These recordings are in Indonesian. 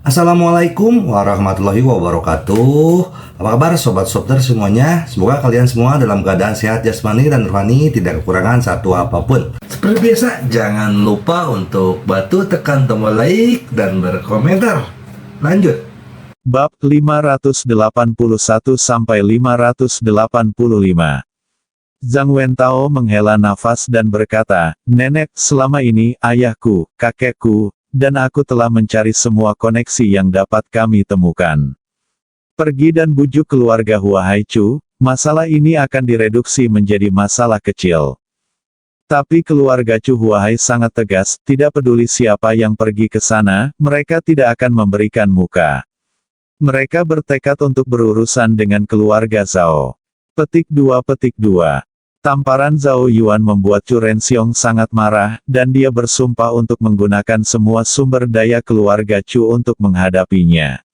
Assalamualaikum warahmatullahi wabarakatuh. Apa kabar sobat Softer semuanya? Semoga kalian semua dalam keadaan sehat jasmani dan rohani, tidak kekurangan satu apapun. Seperti biasa, jangan lupa untuk bantu tekan tombol like dan berkomentar. Lanjut. Bab 581 sampai 585. Zhang Wentao menghela nafas dan berkata, "Nenek, selama ini ayahku, kakekku, dan aku telah mencari semua koneksi yang dapat kami temukan. Pergi dan bujuk keluarga Hua Haichu, masalah ini akan direduksi menjadi masalah kecil." Tapi keluarga Chu Huahai sangat tegas, tidak peduli siapa yang pergi ke sana, mereka tidak akan memberikan muka. Mereka bertekad untuk berurusan dengan keluarga Zhao. Petik 2. Tamparan Zhao Yuan membuat Chu Renxiong sangat marah, dan dia bersumpah untuk menggunakan semua sumber daya keluarga Chu untuk menghadapinya.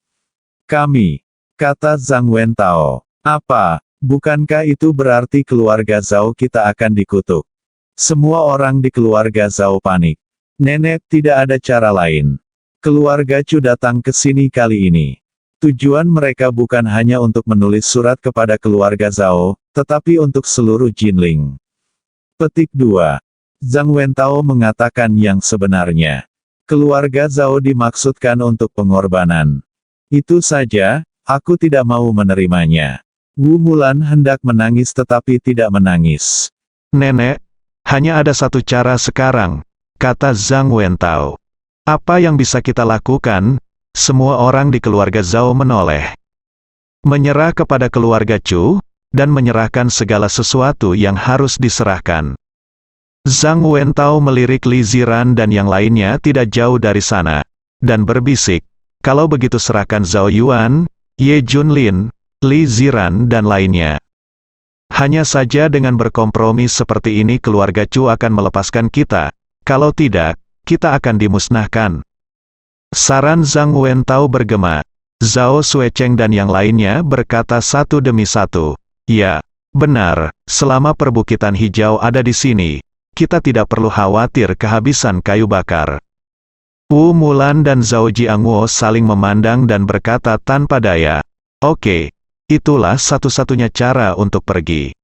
"Kami," kata Zhang Wentao. "Apa? Bukankah itu berarti keluarga Zhao kita akan dikutuk?" Semua orang di keluarga Zhao panik. "Nenek, tidak ada cara lain. Keluarga Chu datang ke sini kali ini. Tujuan mereka bukan hanya untuk menulis surat kepada keluarga Zhao, tetapi untuk seluruh Jinling." Petik 2. Zhang Wentao mengatakan yang sebenarnya. Keluarga Zhao dimaksudkan untuk pengorbanan. Itu saja, aku tidak mau menerimanya. Wu Mulan hendak menangis tetapi tidak menangis. "Nenek, hanya ada satu cara sekarang," kata Zhang Wentao. "Apa yang bisa kita lakukan?" Semua orang di keluarga Zhao menoleh. "Menyerah kepada keluarga Chu, dan menyerahkan segala sesuatu yang harus diserahkan." Zhang Wentao melirik Li Ziran dan yang lainnya tidak jauh dari sana, dan berbisik, "Kalau begitu serahkan Zhao Yuan, Ye Junlin, Li Ziran dan lainnya. Hanya saja dengan berkompromi seperti ini keluarga Chu akan melepaskan kita, kalau tidak, kita akan dimusnahkan." Saran Zhang Wentao bergema. Zhao Xuecheng dan yang lainnya berkata satu demi satu, "Ya, benar, selama perbukitan hijau ada di sini, kita tidak perlu khawatir kehabisan kayu bakar." Wu Mulan dan Zhao Jiangwo saling memandang dan berkata tanpa daya, "Oke, itulah satu-satunya cara untuk pergi."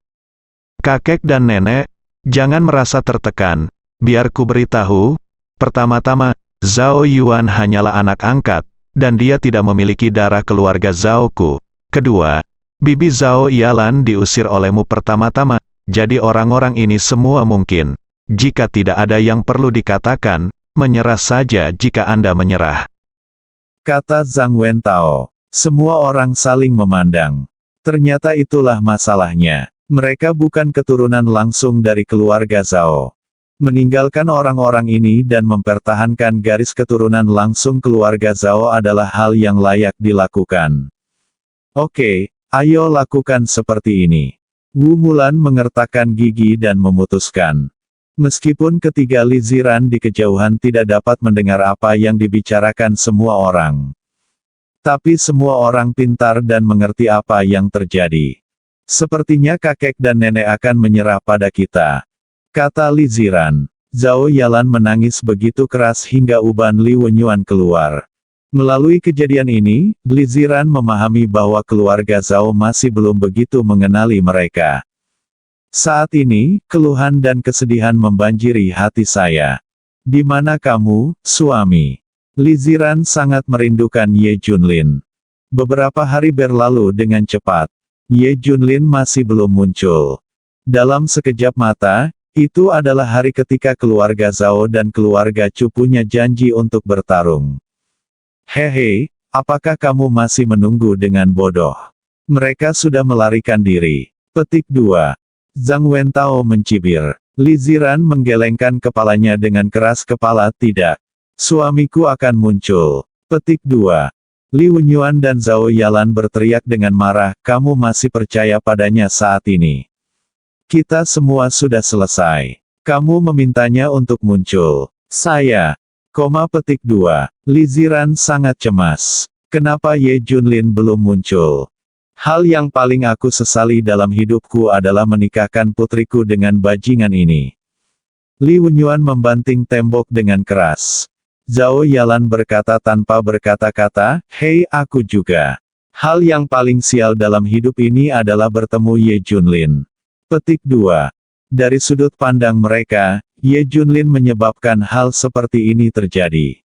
"Kakek dan nenek, jangan merasa tertekan, biar ku beritahu, pertama-tama, Zhao Yuan hanyalah anak angkat, dan dia tidak memiliki darah keluarga Zhao Ku. Kedua, Bibi Zhao Yalan diusir olehmu pertama-tama, jadi orang-orang ini semua mungkin. Jika tidak ada yang perlu dikatakan, menyerah saja jika Anda menyerah." Kata Zhang Wentao. Semua orang saling memandang. Ternyata itulah masalahnya. Mereka bukan keturunan langsung dari keluarga Zhao. Meninggalkan orang-orang ini dan mempertahankan garis keturunan langsung keluarga Zhao adalah hal yang layak dilakukan. "Oke, ayo lakukan seperti ini." Wu Mulan mengertakkan gigi dan memutuskan. Meskipun ketiga Li Ziran di kejauhan tidak dapat mendengar apa yang dibicarakan semua orang. Tapi semua orang pintar dan mengerti apa yang terjadi. "Sepertinya kakek dan nenek akan menyerah pada kita," kata Li Ziran. Zhao Yalan menangis begitu keras hingga uban Li Wenyuan keluar. Melalui kejadian ini, Li Ziran memahami bahwa keluarga Zhao masih belum begitu mengenali mereka. "Saat ini, keluhan dan kesedihan membanjiri hati saya. Di mana kamu, suami?" Li Ziran sangat merindukan Ye Junlin. Beberapa hari berlalu dengan cepat. Ye Junlin masih belum muncul. Dalam sekejap mata, itu adalah hari ketika keluarga Zhao dan keluarga Chu punya janji untuk bertarung. "Hehe, apakah kamu masih menunggu dengan bodoh? Mereka sudah melarikan diri." Petik 2. Zhang Wentao mencibir. Li Ziran menggelengkan kepalanya dengan keras kepala. "Tidak. Suamiku akan muncul." Petik 2. Li Wenyuan dan Zhao Yalan berteriak dengan marah, "Kamu masih percaya padanya saat ini? Kita semua sudah selesai. Kamu memintanya untuk muncul. Saya." Petik 2. Li Ziran sangat cemas. "Kenapa Ye Junlin belum muncul? Hal yang paling aku sesali dalam hidupku adalah menikahkan putriku dengan bajingan ini." Li Wenyuan membanting tembok dengan keras. Zhao Yalan berkata tanpa berkata-kata, "Hei, aku juga. Hal yang paling sial dalam hidup ini adalah bertemu Ye Junlin." Petik 2. Dari sudut pandang mereka, Ye Junlin menyebabkan hal seperti ini terjadi.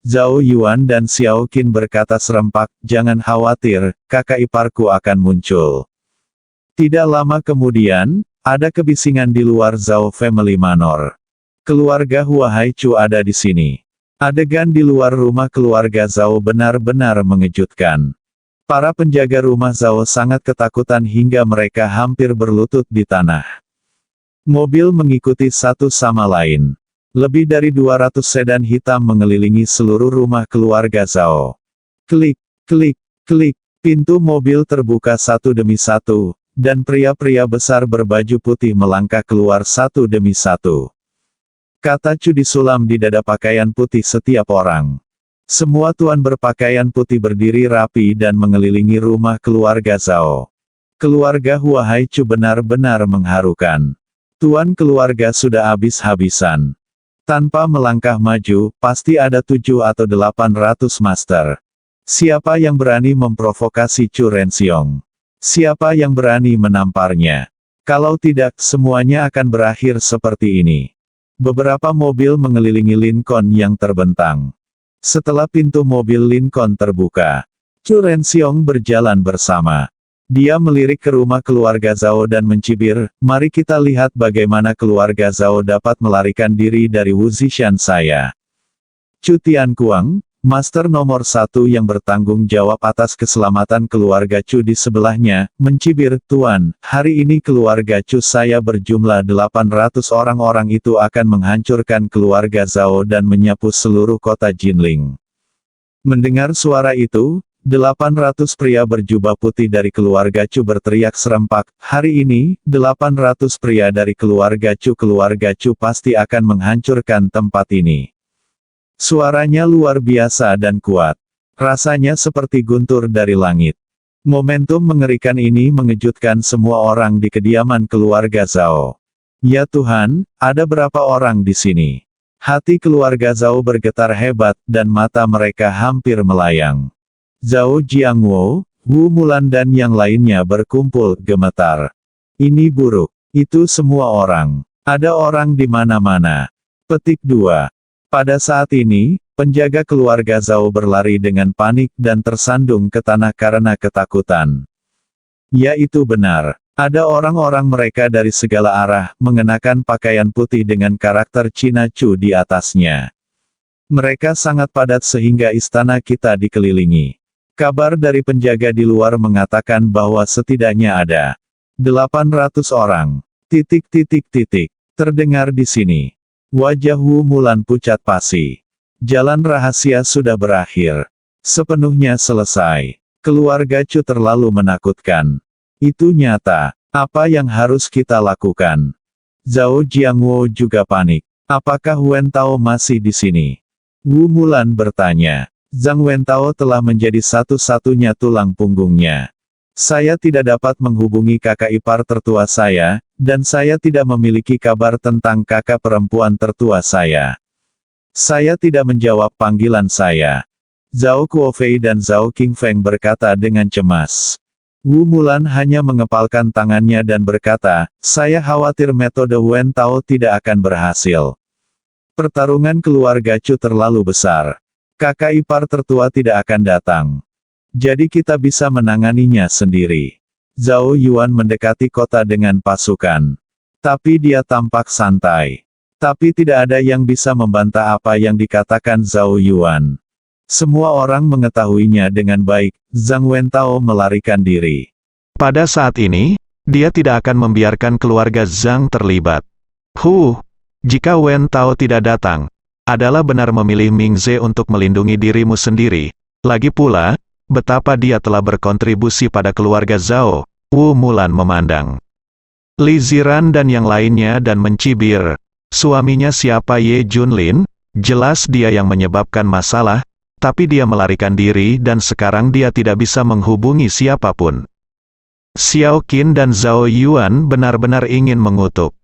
Zhao Yuan dan Xiao Qin berkata serempak, "Jangan khawatir, kakak iparku akan muncul." Tidak lama kemudian, ada kebisingan di luar Zhao Family Manor. Keluarga Hua Haichu ada di sini. Adegan di luar rumah keluarga Zhao benar-benar mengejutkan. Para penjaga rumah Zhao sangat ketakutan hingga mereka hampir berlutut di tanah. Mobil mengikuti satu sama lain. Lebih dari 200 sedan hitam mengelilingi seluruh rumah keluarga Zhao. Klik, klik, klik, pintu mobil terbuka satu demi satu, dan pria-pria besar berbaju putih melangkah keluar satu demi satu. Kata Chu disulam di dada pakaian putih setiap orang. Semua tuan berpakaian putih berdiri rapi dan mengelilingi rumah keluarga Zhao. Keluarga Hua Haichu benar-benar mengharukan. Tuan keluarga sudah habis-habisan. Tanpa melangkah maju, pasti ada 7 atau 800 master. Siapa yang berani memprovokasi Chu Renxiong? Siapa yang berani menamparnya? Kalau tidak, semuanya akan berakhir seperti ini. Beberapa mobil mengelilingi Lincoln yang terbentang. Setelah pintu mobil Lincoln terbuka, Chu Renxiong berjalan bersama. Dia melirik ke rumah keluarga Zhao dan mencibir, "Mari kita lihat bagaimana keluarga Zhao dapat melarikan diri dari Wu Zishan saya." Chu Tiankuang, Master nomor 1 yang bertanggung jawab atas keselamatan keluarga Chu di sebelahnya, mencibir, "Tuan, hari ini keluarga Chu saya berjumlah 800 orang itu akan menghancurkan keluarga Zhao dan menyapu seluruh kota Jinling." Mendengar suara itu, 800 pria berjubah putih dari keluarga Chu berteriak serempak, "Hari ini, 800 pria dari keluarga Chu pasti akan menghancurkan tempat ini." Suaranya luar biasa dan kuat. Rasanya seperti guntur dari langit. Momentum mengerikan ini mengejutkan semua orang di kediaman keluarga Zhao. Ya Tuhan, ada berapa orang di sini? Hati keluarga Zhao bergetar hebat, dan mata mereka hampir melayang. Zhao Jiangwo, Wu Mulan dan yang lainnya berkumpul, gemetar. Ini buruk. Itu semua orang. Ada orang di mana-mana. Petik 2. Pada saat ini, penjaga keluarga Zhao berlari dengan panik dan tersandung ke tanah karena ketakutan. Ya, itu benar. Ada orang-orang mereka dari segala arah, mengenakan pakaian putih dengan karakter Cina Chu di atasnya. Mereka sangat padat sehingga istana kita dikelilingi. Kabar dari penjaga di luar mengatakan bahwa setidaknya ada 800 orang. Terdengar di sini. Wajah Wu Mulan pucat pasi. Jalan rahasia sudah berakhir. Sepenuhnya selesai. Keluarga Chu terlalu menakutkan. Itu nyata. Apa yang harus kita lakukan? Zhao Jiangwo juga panik. Apakah Wen Tao masih di sini? Wu Mulan bertanya. Zhang Wen Tao telah menjadi satu-satunya tulang punggungnya. Saya tidak dapat menghubungi kakak ipar tertua saya, dan saya tidak memiliki kabar tentang kakak perempuan tertua saya. Saya tidak menjawab panggilan saya. Zhao Kuofei dan Zhao Qingfeng berkata dengan cemas. Wu Mulan hanya mengepalkan tangannya dan berkata, "Saya khawatir metode Wen Tao tidak akan berhasil. Pertarungan keluarga Chu terlalu besar. Kakak ipar tertua tidak akan datang. Jadi kita bisa menanganinya sendiri." Zhao Yuan mendekati kota dengan pasukan. Tapi dia tampak santai. Tapi tidak ada yang bisa membantah apa yang dikatakan Zhao Yuan. Semua orang mengetahuinya dengan baik, Zhang Wentao melarikan diri. Pada saat ini, dia tidak akan membiarkan keluarga Zhang terlibat. Jika Wen Tao tidak datang, adalah benar memilih Ming Ze untuk melindungi dirimu sendiri. Lagi pula, betapa dia telah berkontribusi pada keluarga Zhao. Wu Mulan memandang Li Ziran dan yang lainnya dan mencibir. Suaminya siapa? Ye Junlin? Jelas dia yang menyebabkan masalah, tapi dia melarikan diri dan sekarang dia tidak bisa menghubungi siapapun. Xiao Qin dan Zhao Yuan benar-benar ingin mengutuk.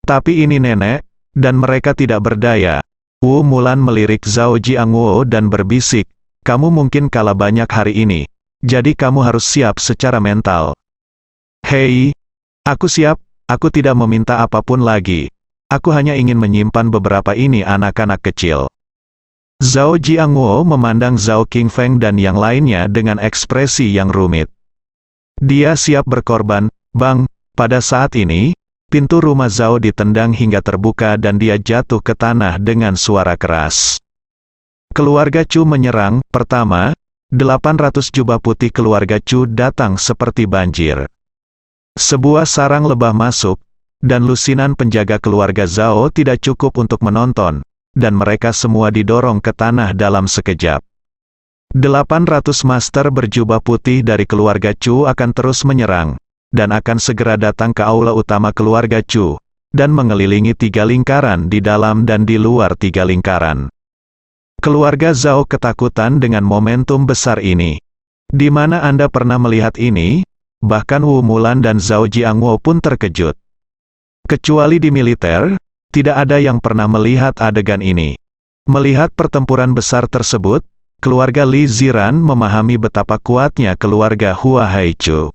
Tapi ini nenek, dan mereka tidak berdaya. Wu Mulan melirik Zhao Jiangwo dan berbisik, kamu mungkin kalah banyak hari ini, jadi kamu harus siap secara mental. Hei, aku siap, aku tidak meminta apapun lagi. Aku hanya ingin menyimpan beberapa ini anak-anak kecil. Zhao Jiangwo memandang Zhao Qingfeng dan yang lainnya dengan ekspresi yang rumit. Dia siap berkorban, Bang. Pada saat ini, pintu rumah Zhao ditendang hingga terbuka dan dia jatuh ke tanah dengan suara keras. Keluarga Chu menyerang. Pertama, 800 jubah putih keluarga Chu datang seperti banjir. Sebuah sarang lebah masuk, dan lusinan penjaga keluarga Zhao tidak cukup untuk menonton, dan mereka semua didorong ke tanah dalam sekejap. 800 master berjubah putih dari keluarga Chu akan terus menyerang, dan akan segera datang ke aula utama keluarga Chu, dan mengelilingi 3 lingkaran di dalam dan di luar 3 lingkaran. Keluarga Zhao ketakutan dengan momentum besar ini. Di mana Anda pernah melihat ini? Bahkan Wu Mulan dan Zhao Jiangwo pun terkejut. Kecuali di militer, tidak ada yang pernah melihat adegan ini. Melihat pertempuran besar tersebut, keluarga Li Ziran memahami betapa kuatnya keluarga Hua Haichu.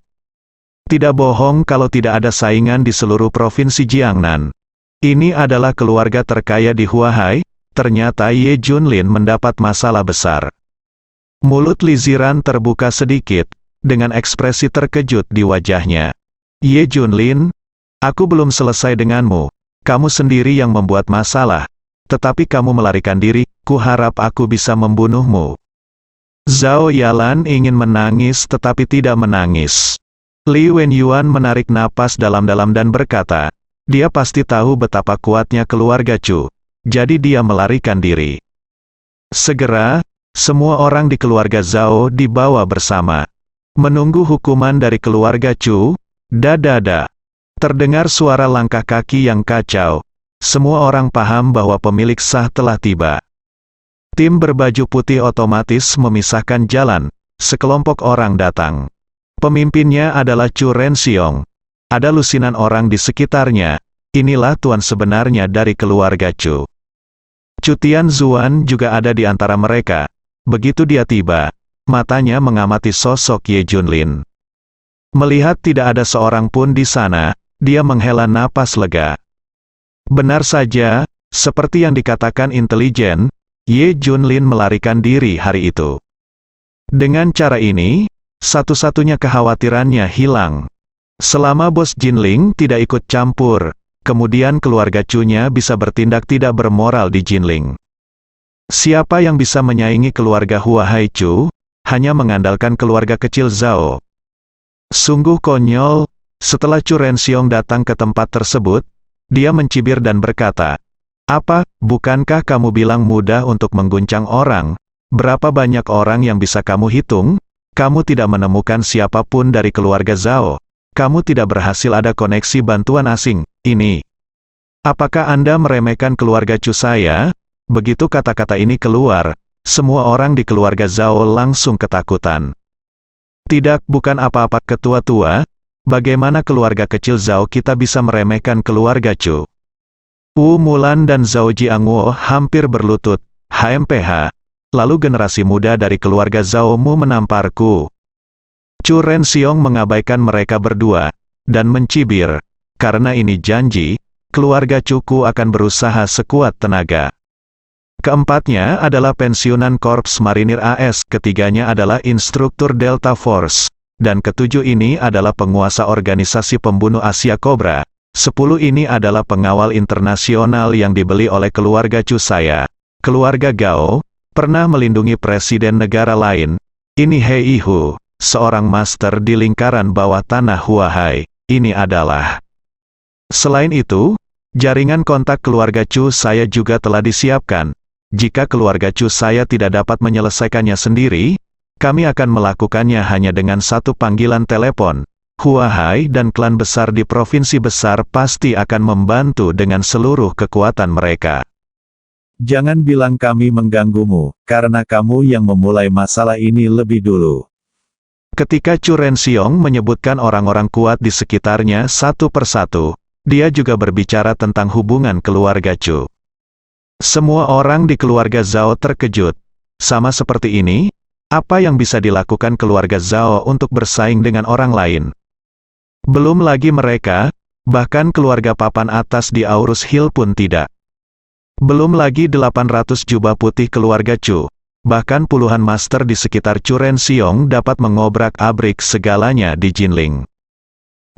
Tidak bohong kalau tidak ada saingan di seluruh provinsi Jiangnan. Ini adalah keluarga terkaya di Huahai. Ternyata Ye Junlin mendapat masalah besar. Mulut Li Ziran terbuka sedikit, dengan ekspresi terkejut di wajahnya. Ye Junlin, aku belum selesai denganmu. Kamu sendiri yang membuat masalah. Tetapi kamu melarikan diri, kuharap aku bisa membunuhmu. Zhao Yalan ingin menangis tetapi tidak menangis. Li Wenyuan menarik napas dalam-dalam dan berkata, dia pasti tahu betapa kuatnya keluarga Chu, jadi dia melarikan diri. Segera, semua orang di keluarga Zhao dibawa bersama. Menunggu hukuman dari keluarga Chu, dadada. Terdengar suara langkah kaki yang kacau. Semua orang paham bahwa pemilik sah telah tiba. Tim berbaju putih otomatis memisahkan jalan. Sekelompok orang datang. Pemimpinnya adalah Chu Renxiong. Ada lusinan orang di sekitarnya. Inilah tuan sebenarnya dari keluarga Chu. Chu Tianzuan juga ada di antara mereka. Begitu dia tiba, matanya mengamati sosok Ye Junlin. Melihat tidak ada seorang pun di sana, dia menghela napas lega. Benar saja, seperti yang dikatakan intelijen, Ye Junlin melarikan diri hari itu. Dengan cara ini, satu-satunya kekhawatirannya hilang. Selama bos Jinling tidak ikut campur, kemudian keluarga Chu-nya bisa bertindak tidak bermoral di Jinling. Siapa yang bisa menyaingi keluarga Hua Haichu? Hanya mengandalkan keluarga kecil Zhao. Sungguh konyol. Setelah Chu Renxiong datang ke tempat tersebut, dia mencibir dan berkata, apa, bukankah kamu bilang mudah untuk mengguncang orang? Berapa banyak orang yang bisa kamu hitung? Kamu tidak menemukan siapapun dari keluarga Zhao. Kamu tidak berhasil ada koneksi bantuan asing. Ini. Apakah Anda meremehkan keluarga Chu saya? Begitu kata-kata ini keluar, semua orang di keluarga Zhao langsung ketakutan. Tidak, bukan apa-apa ketua tua. Bagaimana keluarga kecil Zhao kita bisa meremehkan keluarga Chu? Wu Mulan dan Zhao Jiangwo hampir berlutut. HMPH. Lalu generasi muda dari keluarga Zhao mu menamparku. Chu Renxiong mengabaikan mereka berdua, dan mencibir, karena ini janji, keluarga Chu-ku akan berusaha sekuat tenaga. Keempatnya adalah pensiunan Korps Marinir AS, ketiganya adalah instruktur Delta Force, dan ketujuh ini adalah penguasa organisasi pembunuh Asia Cobra. 10 ini adalah pengawal internasional yang dibeli oleh keluarga Chu saya. Keluarga Gao pernah melindungi presiden negara lain. Ini Hei Hu, seorang master di lingkaran bawah tanah Huahai. Ini adalah. Selain itu, jaringan kontak keluarga Chu saya juga telah disiapkan. Jika keluarga Chu saya tidak dapat menyelesaikannya sendiri, kami akan melakukannya hanya dengan satu panggilan telepon. Huahai dan klan besar di provinsi besar pasti akan membantu dengan seluruh kekuatan mereka. Jangan bilang kami mengganggumu, karena kamu yang memulai masalah ini lebih dulu. Ketika Chu Renxiong menyebutkan orang-orang kuat di sekitarnya satu persatu, dia juga berbicara tentang hubungan keluarga Chu. Semua orang di keluarga Zhao terkejut. Sama seperti ini, apa yang bisa dilakukan keluarga Zhao untuk bersaing dengan orang lain? Belum lagi mereka, bahkan keluarga papan atas di Aurus Hill pun tidak. Belum lagi 800 jubah putih keluarga Chu. Bahkan puluhan master di sekitar Chu Renxiong dapat mengobrak-abrik segalanya di Jinling.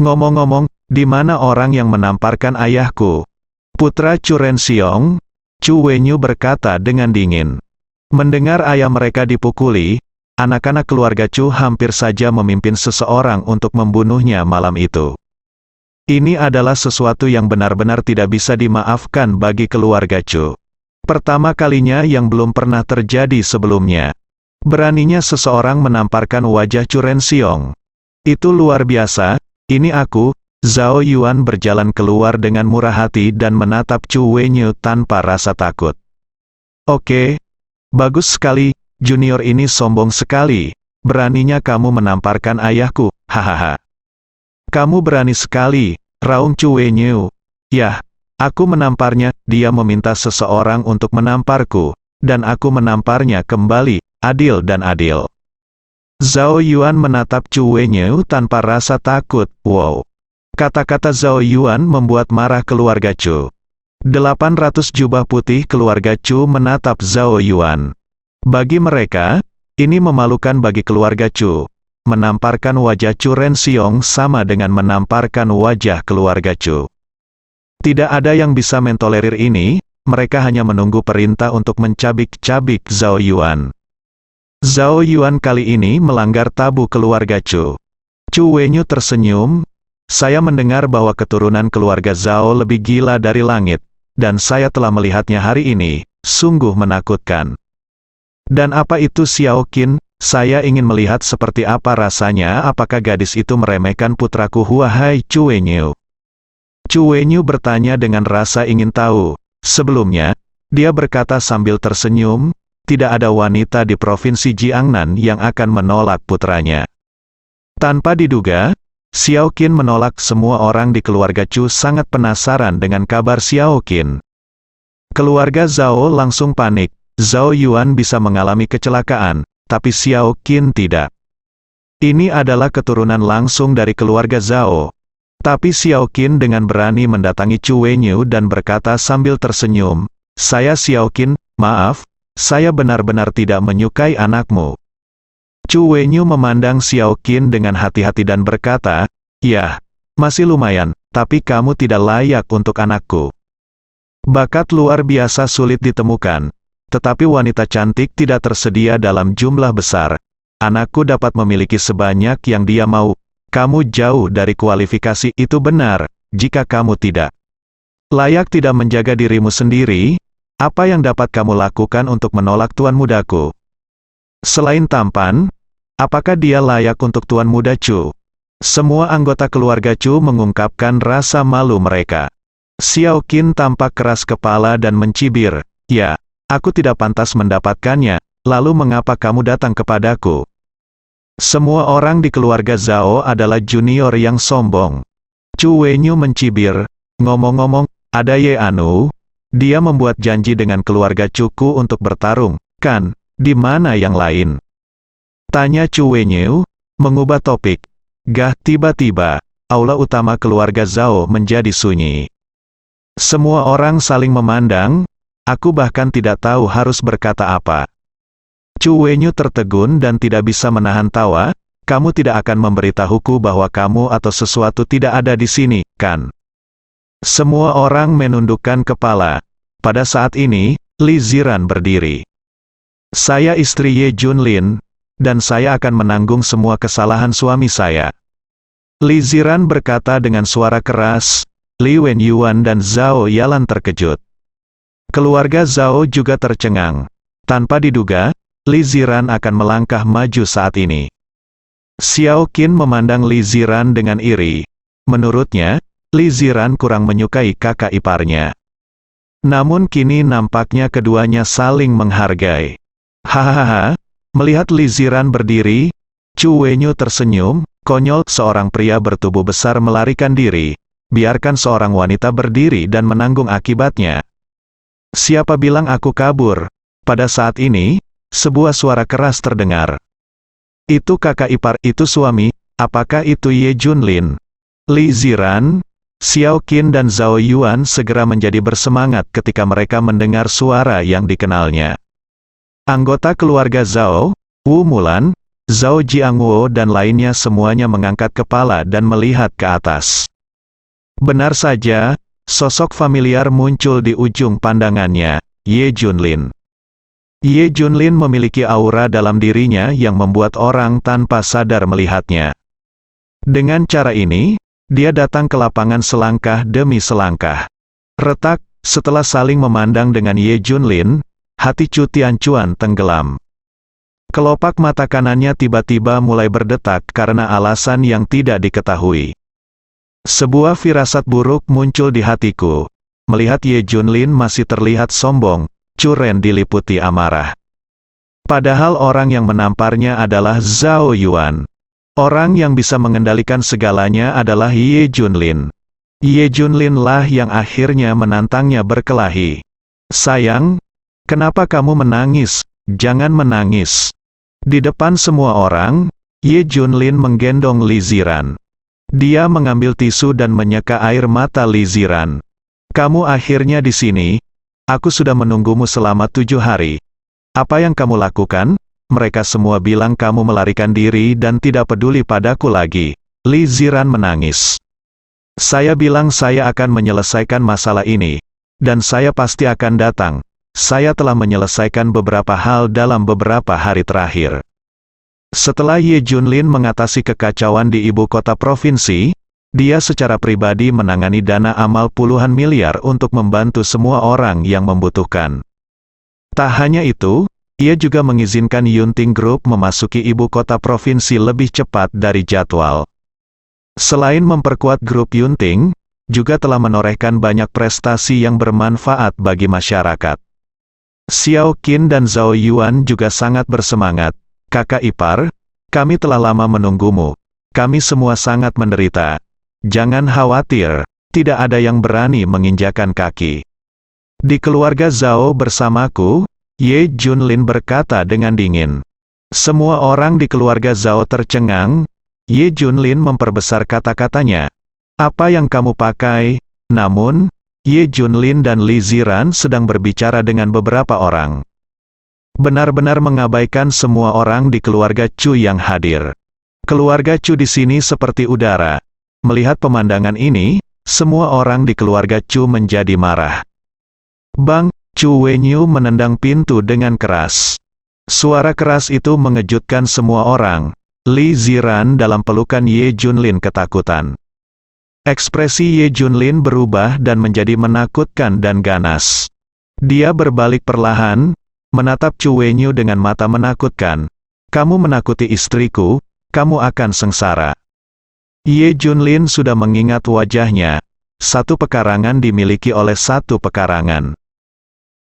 Ngomong-ngomong, di mana orang yang menamparkan ayahku? Putra Chu Renxiong, Chu Wenyu berkata dengan dingin. Mendengar ayah mereka dipukuli, anak-anak keluarga Chu hampir saja memimpin seseorang untuk membunuhnya malam itu. Ini adalah sesuatu yang benar-benar tidak bisa dimaafkan bagi keluarga Chu. Pertama kalinya yang belum pernah terjadi sebelumnya. Beraninya seseorang menamparkan wajah Chu Renxiong. Itu luar biasa. Ini aku, Zhao Yuan, berjalan keluar dengan murah hati dan menatap Chu Wenyu tanpa rasa takut. Oke, bagus sekali, junior ini sombong sekali. Beraninya kamu menamparkan ayahku, hahaha. Kamu berani sekali, raung Chu Wenyu. Yah, aku menamparnya, dia meminta seseorang untuk menamparku, dan aku menamparnya kembali, adil dan adil. Zhao Yuan menatap Chu Wenyu tanpa rasa takut, wow. Kata-kata Zhao Yuan membuat marah keluarga Chu. 800 jubah putih keluarga Chu menatap Zhao Yuan. Bagi mereka, ini memalukan bagi keluarga Chu. Menamparkan wajah Chu Renxiong sama dengan menamparkan wajah keluarga Chu. Tidak ada yang bisa mentolerir ini, mereka hanya menunggu perintah untuk mencabik-cabik Zhao Yuan. Zhao Yuan kali ini melanggar tabu keluarga Chu. Chu Wenyu tersenyum. Saya mendengar bahwa keturunan keluarga Zhao lebih gila dari langit, dan saya telah melihatnya hari ini, sungguh menakutkan. Dan apa itu Xiao Qin? Saya ingin melihat seperti apa rasanya apakah gadis itu meremehkan putraku Huahai Chu Wenyu. Chu Wenyu bertanya dengan rasa ingin tahu. Sebelumnya, dia berkata sambil tersenyum, tidak ada wanita di provinsi Jiangnan yang akan menolak putranya. Tanpa diduga, Xiao Qin menolak. Semua orang di keluarga Chu sangat penasaran dengan kabar Xiao Qin. Keluarga Zhao langsung panik. Zhao Yuan bisa mengalami kecelakaan, tapi Xiao Qin tidak. Ini adalah keturunan langsung dari keluarga Zhao. Tapi Xiao Qin dengan berani mendatangi Chu Wenyu dan berkata sambil tersenyum, "Saya Xiao Qin, maaf, saya benar-benar tidak menyukai anakmu." Chu Wenyu memandang Xiao Qin dengan hati-hati dan berkata, "Yah, masih lumayan, tapi kamu tidak layak untuk anakku. Bakat luar biasa sulit ditemukan, tetapi wanita cantik tidak tersedia dalam jumlah besar. Anakku dapat memiliki sebanyak yang dia mau. Kamu jauh dari kualifikasi itu benar, jika kamu tidak layak tidak menjaga dirimu sendiri, apa yang dapat kamu lakukan untuk menolak tuan mudaku? Selain tampan, apakah dia layak untuk tuan muda Chu?" Semua anggota keluarga Chu mengungkapkan rasa malu mereka. Xiao Qin tampak keras kepala dan mencibir, "Ya, aku tidak pantas mendapatkannya, lalu mengapa kamu datang kepadaku?" Semua orang di keluarga Zhao adalah junior yang sombong. Chu Wenyu mencibir, "Ngomong-ngomong, ada Ye Anu? Dia membuat janji dengan keluarga Chuku untuk bertarung, kan? Di mana yang lain?" Tanya Chu Wenyu, mengubah topik. Gah, tiba-tiba, aula utama keluarga Zhao menjadi sunyi. Semua orang saling memandang, aku bahkan tidak tahu harus berkata apa. Chu Wenyu tertegun dan tidak bisa menahan tawa, "Kamu tidak akan memberitahuku bahwa kamu atau sesuatu tidak ada di sini, kan?" Semua orang menundukkan kepala. Pada saat ini, Li Ziran berdiri. "Saya istri Ye Junlin, dan saya akan menanggung semua kesalahan suami saya." Li Ziran berkata dengan suara keras. Li Wenyuan dan Zhao Yalan terkejut. Keluarga Zhao juga tercengang. Tanpa diduga, Li Ziran akan melangkah maju saat ini. Xiao Qin memandang Li Ziran dengan iri. Menurutnya, Li Ziran kurang menyukai kakak iparnya. Namun kini nampaknya keduanya saling menghargai. Hahaha, melihat Li Ziran berdiri, Chu Wenyu tersenyum, "Konyol, seorang pria bertubuh besar melarikan diri. Biarkan seorang wanita berdiri dan menanggung akibatnya." Siapa bilang aku kabur? Pada saat ini, sebuah suara keras terdengar. Itu kakak ipar, itu suami, apakah itu Ye Junlin? Li Ziran, Xiao Qin dan Zhao Yuan segera menjadi bersemangat ketika mereka mendengar suara yang dikenalnya. Anggota keluarga Zhao, Wu Mulan, Zhao Jiangwo dan lainnya semuanya mengangkat kepala dan melihat ke atas. Benar saja, sosok familiar muncul di ujung pandangannya, Ye Junlin. Ye Junlin memiliki aura dalam dirinya yang membuat orang tanpa sadar melihatnya. Dengan cara ini, dia datang ke lapangan selangkah demi selangkah. Retak, setelah saling memandang dengan Ye Junlin, hati Chu Tianchuan tenggelam. Kelopak mata kanannya tiba-tiba mulai berdetak karena alasan yang tidak diketahui. Sebuah firasat buruk muncul di hatiku. Melihat Ye Junlin masih terlihat sombong, Chu Ren diliputi amarah. Padahal orang yang menamparnya adalah Zhao Yuan. Orang yang bisa mengendalikan segalanya adalah Ye Junlin. Ye Junlin lah yang akhirnya menantangnya berkelahi. Sayang, kenapa kamu menangis? Jangan menangis. Di depan semua orang, Ye Junlin menggendong Li Ziran. Dia mengambil tisu dan menyeka air mata Li Ziran. Kamu akhirnya di sini. Aku sudah menunggumu selama 7 hari. Apa yang kamu lakukan? Mereka semua bilang kamu melarikan diri dan tidak peduli padaku lagi. Li Ziran menangis. Saya bilang saya akan menyelesaikan masalah ini. Dan saya pasti akan datang. Saya telah menyelesaikan beberapa hal dalam beberapa hari terakhir. Setelah Ye Junlin mengatasi kekacauan di ibu kota provinsi, dia secara pribadi menangani dana amal puluhan miliar untuk membantu semua orang yang membutuhkan. Tak hanya itu, ia juga mengizinkan Yunting Group memasuki ibu kota provinsi lebih cepat dari jadwal. Selain memperkuat grup Yunting, juga telah menorehkan banyak prestasi yang bermanfaat bagi masyarakat. Xiao Qin dan Zhao Yuan juga sangat bersemangat. Kakak ipar, kami telah lama menunggumu. Kami semua sangat menderita. Jangan khawatir, tidak ada yang berani menginjakan kaki. Di keluarga Zhao bersamaku, Ye Junlin berkata dengan dingin. Semua orang di keluarga Zhao tercengang. Ye Junlin memperbesar kata-katanya. Apa yang kamu pakai? Namun, Ye Junlin dan Li Ziran sedang berbicara dengan beberapa orang. Benar-benar mengabaikan semua orang di keluarga Chu yang hadir. Keluarga Chu di sini seperti udara. Melihat pemandangan ini, semua orang di keluarga Chu menjadi marah. Bang, Chu Wenyu menendang pintu dengan keras. Suara keras itu mengejutkan semua orang. Li Ziran dalam pelukan Ye Junlin ketakutan. Ekspresi Ye Junlin berubah dan menjadi menakutkan dan ganas. Dia berbalik perlahan, menatap Chu Wenyu dengan mata menakutkan. Kamu menakuti istriku, kamu akan sengsara. Ye Junlin sudah mengingat wajahnya. Satu pekarangan dimiliki oleh satu pekarangan.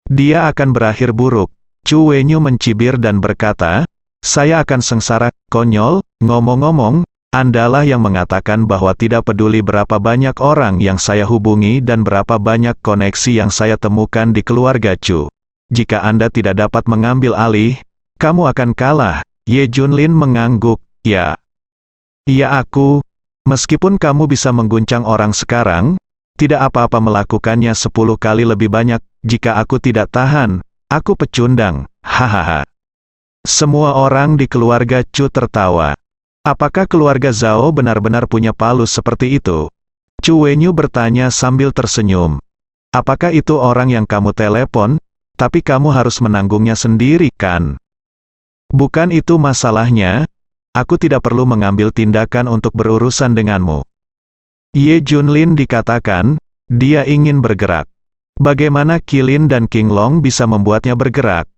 Dia akan berakhir buruk. Chu Wenyu mencibir dan berkata, saya akan sengsara, konyol, ngomong-ngomong, Andalah yang mengatakan bahwa tidak peduli berapa banyak orang yang saya hubungi dan berapa banyak koneksi yang saya temukan di keluarga Chu. Jika Anda tidak dapat mengambil alih, kamu akan kalah. Ye Junlin mengangguk, ya. Iya aku. Meskipun kamu bisa mengguncang orang sekarang, tidak apa-apa melakukannya 10 kali lebih banyak. Jika aku tidak tahan, aku pecundang. Hahaha. Semua orang di keluarga Chu tertawa. Apakah keluarga Zhao benar-benar punya palu seperti itu? Chu Wenyu bertanya sambil tersenyum. Apakah itu orang yang kamu telepon? Tapi kamu harus menanggungnya sendiri, kan? Bukan itu masalahnya. Aku tidak perlu mengambil tindakan untuk berurusan denganmu. Ye Junlin dikatakan, dia ingin bergerak. Bagaimana Qilin dan King Long bisa membuatnya bergerak?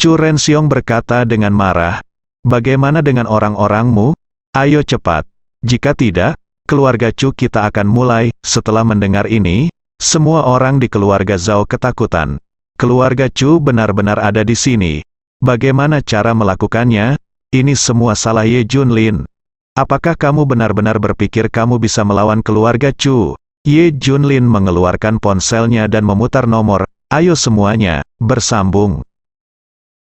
Chu Renxiong berkata dengan marah. Bagaimana dengan orang-orangmu? Ayo cepat. Jika tidak, keluarga Chu kita akan mulai. Setelah mendengar ini, semua orang di keluarga Zhao ketakutan. Keluarga Chu benar-benar ada di sini. Bagaimana cara melakukannya? Ini semua salah Ye Junlin. Apakah kamu benar-benar berpikir kamu bisa melawan keluarga Chu? Ye Junlin mengeluarkan ponselnya dan memutar nomor. Ayo semuanya, bersambung.